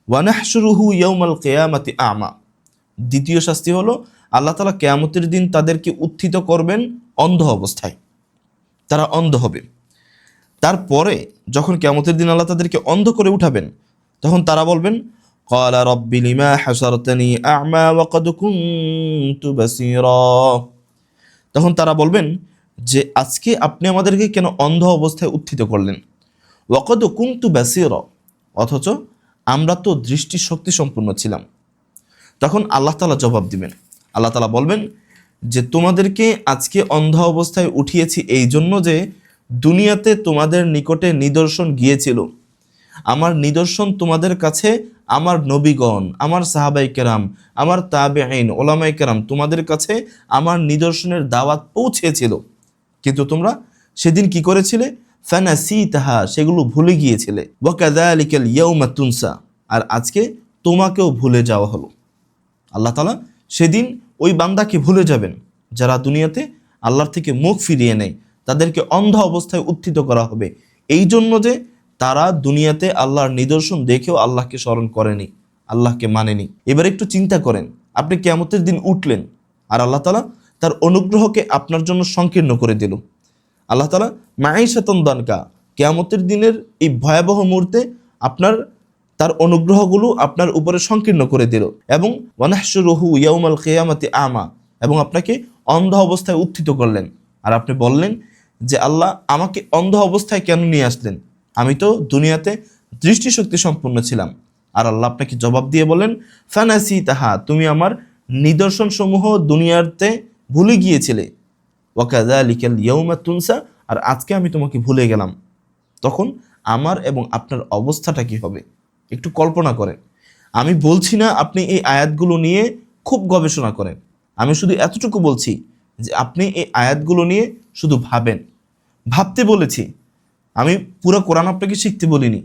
ওয়া নাহশুরুহু ইয়াউমাল কিয়ামাতি আমা। দ্বিতীয় শাস্তি হলো আল্লাহ তাআলা কিয়ামতের দিন তাদেরকে উত্থিত করবেন অন্ধ অবস্থায়, তারা অন্ধ হবে। তারপরে যখন কিয়ামতের দিন আল্লাহ তাদেরকে অন্ধ করে উঠাবেন, তখন তারা বলবেন ক্বালা রাব্বি লিমা হাসারতানি আ'মা ওয়া ক্বাদ কুনতু বাসীরা। তখন তারা বলবেন যে আজকে আপনি আমাদেরকে কেন অন্ধ অবস্থায় উত্থিত করলেন, ওয়া ক্বাদ কুনতু বাসীরা, অথচ আমরা তো দৃষ্টি শক্তি সম্পন্ন ছিলাম। তখন আল্লাহ তাআলা জবাব দিবেন, আল্লাহ তাআলা বলবেন যে তোমাদেরকে আজকে অন্ধ অবস্থায় উঠিয়েছি এই জন্য যে দুনিয়াতে তোমাদের নিকটে নিদর্শন গিয়েছিল, আমার নিদর্শন তোমাদের কাছে, আমার নবীগণ, আমার সাহাবায়ে কেরাম, আমার তাবেঈন, উলামায়ে কেরাম তোমাদের কাছে আমার নিদর্শনের দাওয়াত পৌঁছেছিল, কিন্তু তোমরা সেদিন কি করেছিলে, ফানাসিতাহা, সেগুলো ভুলে গিয়েছিলে, ওয়া কাযালিকাল ইয়াউমা তুনসা, আর আজকে তোমাকেও ভুলে যাওয়া হলো। আল্লাহ তাআলা সেদিন ওই বান্দাকে ভুলে যাবেন যারা দুনিয়াতে আল্লাহর থেকে মুখ ফিরিয়ে নেয়, তাদেরকে অন্ধ অবস্থায় উত্থিত করা হবে এই জন্য যে তারা দুনিয়াতে আল্লাহর নিদর্শন দেখেও আল্লাহকে স্মরণ করেনি, আল্লাহকে মানেনি। এবার একটু চিন্তা করেন, আপনি কিয়ামতের দিন উঠলেন আর আল্লাহ তাআলা তার অনুগ্রহকে আপনার জন্য সংকীর্ণ করে দিল। আল্লাহ তাআলা মাঈশাতান দানকা, কিয়ামতের দিনের এই ভয়াবহ মুহূর্তে তার অনুগ্রহগুলো আপনার উপরে সংকীর্ণ করে দিল, এবং ওয়া নাহশুরুহু ইয়াউমাল কিয়ামাতি আমা, এবং আপনাকে অন্ধ অবস্থায় উত্থিত করলেন। আর আপনি বললেন যে আল্লাহ আমাকে অন্ধ অবস্থায় কেন নিয়ে আসলেন, আমি তো দুনিয়াতে দৃষ্টিশক্তি সম্পন্ন ছিলাম। আর আল্লাহ আপনাকে জবাব দিয়ে বলেন ফানাসিতাহা, তুমি আমার নিদর্শন সমূহ দুনিয়াতে ভুলে গিয়েছিলে, ওয়া কাযালিকাল ইয়াউমা তুনসা, আর আজকে আমি তোমাকে ভুলে গেলাম। তখন আমার এবং আপনার অবস্থাটা কি হবে একটু কল্পনা করেন। আমি বলছি না আপনি এই আয়াতগুলো নিয়ে খুব গবেষণা করেন, আমি শুধু এতটুকু বলছি যে আপনি এই আয়াতগুলো নিয়ে শুধু ভাবতে বলেছি, আমি পুরো কোরআন আপনাকে শিখতে বলিনি।